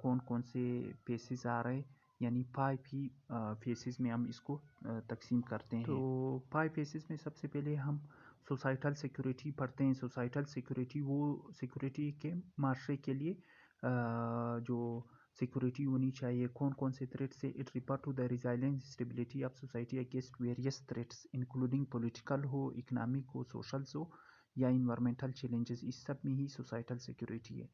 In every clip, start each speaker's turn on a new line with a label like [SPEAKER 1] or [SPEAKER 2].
[SPEAKER 1] کون کون سے فیسز آ رہے، یعنی 5 ہی فیسز میں ہم اس کو تقسیم کرتے ہیں. تو 5 فیسز میں سب سے پہلے ہم سوسائٹل سیکورٹی پڑھتے ہیں. سوسائٹل سیکورٹی وہ سیکورٹی کے معاشرے کے لیے جو سیکورٹی ہونی چاہیے، کون کون سے تھریٹ سے. It refer to the resilience stability of society against various threats including political ہو، اکنامک ہو، سوشلس ہو یا انوائرمنٹل چیلنجز. اس سب میں ہی سوسائٹل سیکورٹی ہے.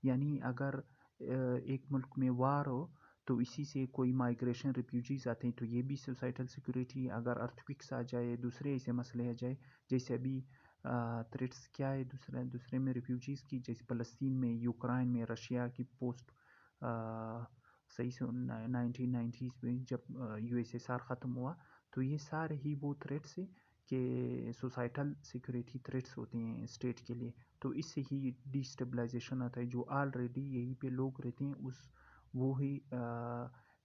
[SPEAKER 1] یعنی اگر ایک ملک میں وار ہو تو اسی سے کوئی مائگریشن ریفیوجیز آتے ہیں تو یہ بھی سوسائٹل سیکورٹی. اگر ارتھکوکس آ جائے، دوسرے ایسے مسئلے آ جائے، جیسے ابھی تھریٹس کیا ہے دوسرے میں ریفیوجیز کی، جیسے فلسطین میں، یوکرائن میں، رشیا کی پوسٹ صحیح سے 1990s میں جب یو ایس ایس آر ختم ہوا، تو یہ سارے ہی وہ تھریٹس ہیں کہ سوسائٹل سیکورٹی تھریٹس ہوتے ہیں اسٹیٹ کے لیے. تو اس سے ہی ڈی اسٹیبلائزیشن آتا ہے. جو آلریڈی یہیں پہ لوگ رہتے ہیں وہ ہی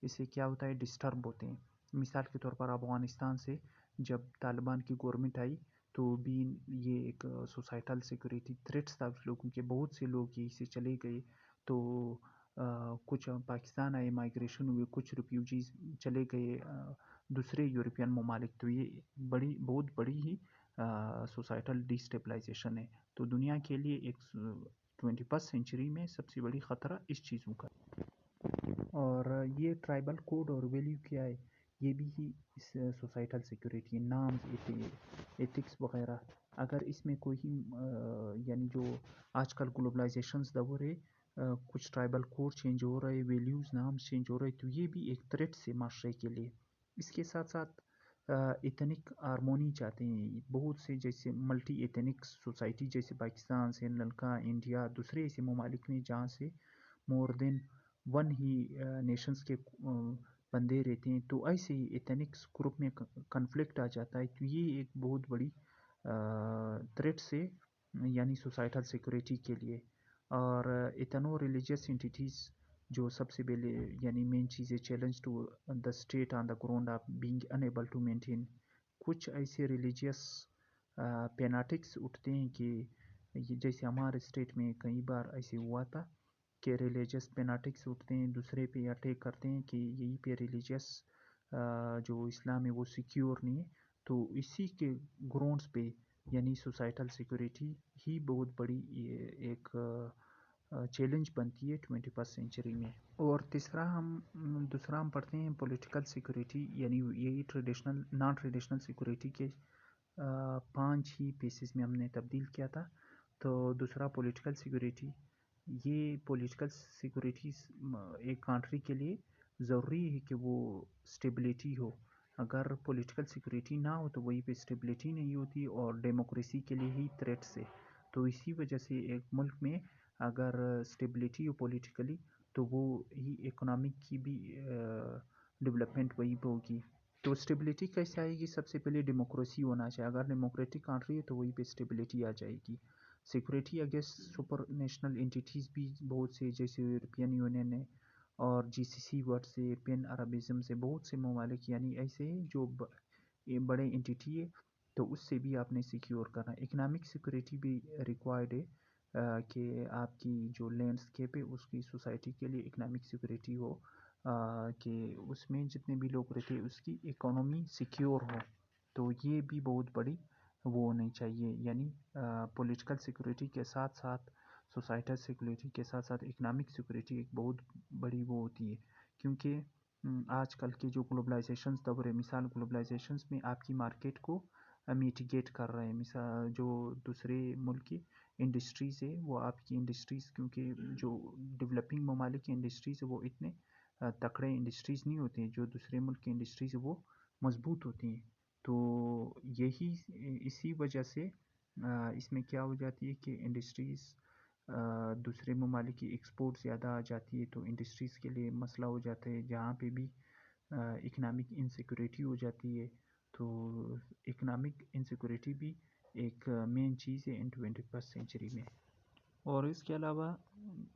[SPEAKER 1] اس سے کیا ہوتا ہے، ڈسٹرب ہوتے ہیں. مثال کے طور پر افغانستان سے جب طالبان کی گورنمنٹ آئی تو بھی یہ ایک سوسائٹل سیکورٹی تھریٹس تھا اس لوگوں کے. بہت سے لوگ یہیں سے چلے گئے، تو کچھ پاکستان آئے، مائگریشن ہوئے، کچھ ریفیوجیز چلے گئے دوسرے یورپین ممالک. تو یہ بہت بڑی ہی سوسائٹل ڈی اسٹیبلائزیشن ہے. تو دنیا کے لیے ایک 21 سینچری میں سب سے بڑی خطرہ اس چیزوں کا. اور یہ ٹرائبل کوڈ اور ویلیو کیا ہے، یہ بھی ہی اس سوسائٹل سیکورٹی، نامز، ایتھکس وغیرہ. اگر اس میں کوئی یعنی جو آج کل گلوبلائزیشنز دور ہے، کچھ ٹرائبل کوڈ چینج ہو رہے، ویلیوز، نامز چینج ہو رہے، تو یہ بھی ایک تھریٹ سے معاشرے کے لیے. اس کے ساتھ ساتھ ایتھنک ہارمونی چاہتے ہیں بہت سے، جیسے ملٹی ایتھنک سوسائٹی جیسے پاکستان، سری لنکا، انڈیا، دوسرے ایسے ممالک میں جہاں سے مور دین ون ہی نیشنز کے بندے رہتے ہیں، تو ایسے ہی ایتھنکس گروپ میں کنفلکٹ آ جاتا ہے. تو یہ ایک بہت بڑی تھریٹ سے، یعنی سوسائٹل سیکورٹی کے لیے. اور ایتھنو ریلیجیس انٹیٹیز جو سب سے پہلے یعنی مین چیز ہے، challenge to the state on the ground of being enable to maintain. کچھ ایسے ریلیجیس پیناٹکس اٹھتے ہیں کہ جیسے ہمارے اسٹیٹ میں کئی بار ایسے ہوا تھا کہ ریلیجیس پیناٹکس اٹھتے ہیں، دوسرے پہ اٹیک کرتے ہیں کہ یہی پہ ریلیجیس جو اسلام ہے وہ سیکیور نہیں ہے. تو اسی کے گراؤنڈس پہ یعنی سوسائٹل سیکورٹی ہی بہت بڑی ایک چیلنج بنتی ہے 21 سینچری میں. اور دوسرا ہم پڑھتے ہیں پولیٹیکل سیکورٹی، یعنی یہی نان ٹریڈیشنل سیکورٹی کے 5 ہی پیسز میں ہم نے تبدیل کیا تھا. تو دوسرا پولیٹیکل سیکورٹی، یہ پولیٹیکل سیکورٹی ایک کنٹری کے لیے ضروری ہے کہ وہ اسٹیبلٹی ہو. اگر پولیٹیکل سیکورٹی نہ ہو تو وہیں پہ اسٹیبلٹی نہیں ہوتی، اور ڈیموکریسی کے لیے ہی تھریٹس ہے. تو اسی وجہ سے ایک ملک میں اگر اسٹیبلٹی ہو پولیٹیکلی تو وہ ہی اکنامک کی بھی ڈیولپمنٹ وہی پہ ہوگی. تو اسٹیبلٹی کیسے آئے گی؟ سب سے پہلے ڈیموکریسی ہونا چاہیے. اگر ڈیموکریٹک کنٹری ہے تو وہیں پہ اسٹیبلٹی آ جائے گی. Security against super national entities بھی بہت سے، جیسے یورپین یونین ہے اور جی سی سی ورڈ سے، پین عربزم سے، بہت سے ممالک یعنی ایسے ہیں جو بڑے انٹیٹی ہے، تو اس سے بھی آپ نے سیکیور کرنا. اکنامک سیکورٹی بھی ریکوائرڈ ہے کہ آپ کی جو لینڈسکیپ ہے اس کی سوسائٹی کے لیے اکنامک سیکورٹی ہو، کہ اس میں جتنے بھی لوگ رہتے ہیں اس کی اکانومی سیکیور ہو. تو یہ بھی بہت بڑی وہ ہونی چاہیے. یعنی پولیٹیکل سیکورٹی کے ساتھ ساتھ، سوسائٹل سیکورٹی کے ساتھ ساتھ اکنامک سیکورٹی ایک بہت بڑی وہ ہوتی ہے. کیونکہ آج کل کے جو گلوبلائزیشنز دور ہے، مثال گلوبلائزیشنز میں آپ کی مارکیٹ کو میٹیگیٹ کر رہے ہیں. مثال جو دوسرے ملک کی انڈسٹریز ہے وہ آپ کی انڈسٹریز، کیونکہ جو ڈیولپنگ ممالک کی انڈسٹریز ہے وہ اتنے تکڑے انڈسٹریز نہیں ہوتے ہیں، جو دوسرے ملک کی انڈسٹریز ہے وہ مضبوط ہوتی ہیں. تو یہی اسی وجہ سے اس میں کیا ہو جاتی ہے کہ انڈسٹریز دوسرے ممالک کی ایکسپورٹ زیادہ آ جاتی ہے، تو انڈسٹریز کے لیے مسئلہ ہو جاتا ہے، جہاں پہ بھی اکنامک انسیکورٹی ہو جاتی ہے. تو اکنامک انسیکورٹی بھی ایک مین چیز ہے ان 21 سینچری میں. اور اس کے علاوہ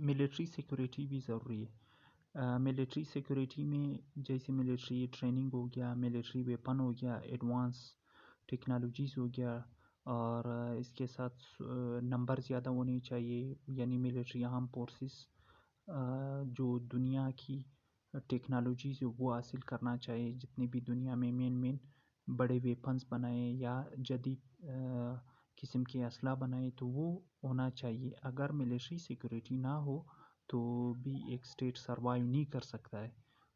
[SPEAKER 1] ملٹری سیکورٹی بھی ضروری ہے. ملٹری سیکورٹی میں جیسے ملٹری ٹریننگ ہو گیا، ملٹری ویپن ہو گیا، ایڈوانس ٹیکنالوجیز ہو گیا، اور اس کے ساتھ نمبر زیادہ ہونے چاہیے، یعنی ملٹری آرم فورسز جو دنیا کی ٹیکنالوجیز وہ حاصل کرنا چاہے، جتنے بھی دنیا میں مین بڑے ویپنز بنائے یا جدید قسم کے اسلحہ بنائے تو وہ ہونا چاہیے. اگر ملٹری سیکورٹی نہ ہو تو بھی ایک اسٹیٹ سروائیو نہیں کر سکتا ہے.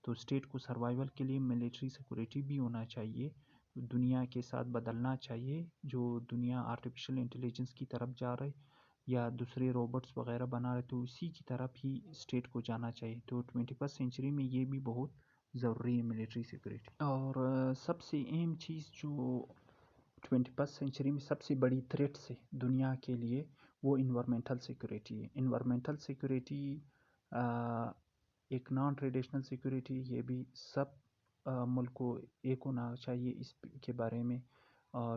[SPEAKER 1] تو اسٹیٹ کو سروائیول کے لیے ملٹری سیکورٹی بھی ہونا چاہیے. دنیا کے ساتھ بدلنا چاہیے. جو دنیا آرٹیفیشل انٹیلیجنس کی طرف جا رہے یا دوسرے روبوٹس وغیرہ بنا رہے تو اسی کی طرف ہی اسٹیٹ کو جانا چاہیے. تو 21 سینچری میں یہ بھی بہت ضروری ہے ملٹری سیکورٹی. اور سب سے اہم چیز جو 21 سینچری میں سب سے بڑی تھریٹس ہے دنیا کے لیے وہ انوائرمنٹل سیکورٹی ہے. انوائرمنٹل سیکورٹی ایک نان ٹریڈیشنل سیکورٹی، یہ بھی سب ملک کو ایک ہونا چاہیے اس کے بارے میں.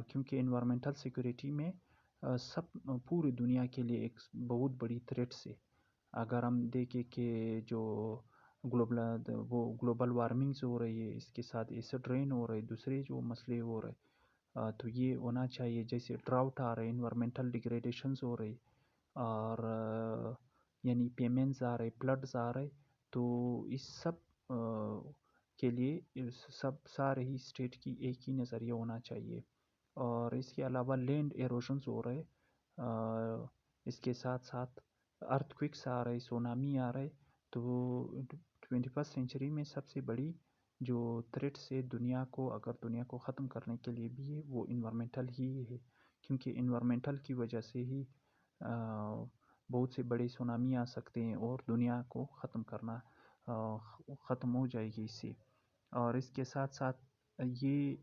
[SPEAKER 1] کیونکہ انوائرمنٹل سیکورٹی میں سب پوری دنیا کے لیے ایک بہت بڑی تھریٹس ہے. اگر ہم دیکھیں کہ جو گلوبل وارمنگز ہو رہی ہے، اس کے ساتھ ایسڈ رین ہو رہے، دوسرے جو مسئلے ہو رہے، تو یہ ہونا چاہیے. جیسے ڈراؤٹ آ رہے، انوائرمنٹل ڈیگریڈیشنز ہو رہی، اور یعنی پیمنز آ رہے، فلڈز آ رہے. تو اس سب کے لیے سب سارے ہی اسٹیٹ کی ایک ہی نظریہ ہونا چاہیے. اور اس کے علاوہ لینڈ ایروشنز ہو رہے، اس کے ساتھ ساتھ ارتھ کوئکس آ رہے، سونامی آ رہے. تو 21 سینچری میں سب سے بڑی جو تھریٹس ہے دنیا کو، اگر دنیا کو ختم کرنے کے لیے بھی ہے وہ انوائرمنٹل ہی ہے. کیونکہ انوائرمنٹل کی وجہ سے ہی بہت سے بڑے سونامی آ سکتے ہیں اور دنیا کو ختم ہو جائے گی اس سے. اور اس کے ساتھ ساتھ یہ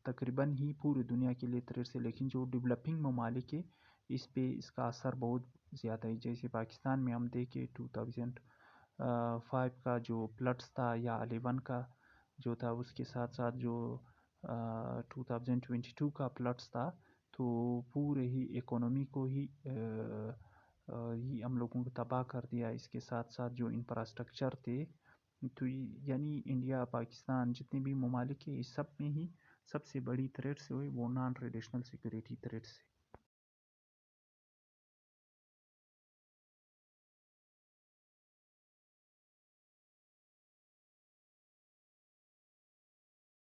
[SPEAKER 1] تقریباً ہی پوری دنیا کے لیے تھریٹس ہے. لیکن جو ڈیولپنگ ممالک ہے اس پہ اس کا اثر بہت زیادہ ہے. جیسے پاکستان میں ہم دیکھیں 2005 کا جو فلڈس تھا یا 11 کا جو تھا، اس کے ساتھ ساتھ جو 2022 کا فلڈس تھا، تو پورے ہی اکانومی کو ہی ہم لوگوں کو تباہ کر دیا. اس کے ساتھ ساتھ جو انفراسٹرکچر تھے، تو یعنی انڈیا، پاکستان، جتنے بھی ممالک ہیں اس سب میں ہی سب سے بڑی تھریٹس ہوئی وہ نان ٹریڈیشنل سیکورٹی تھریٹس ہے.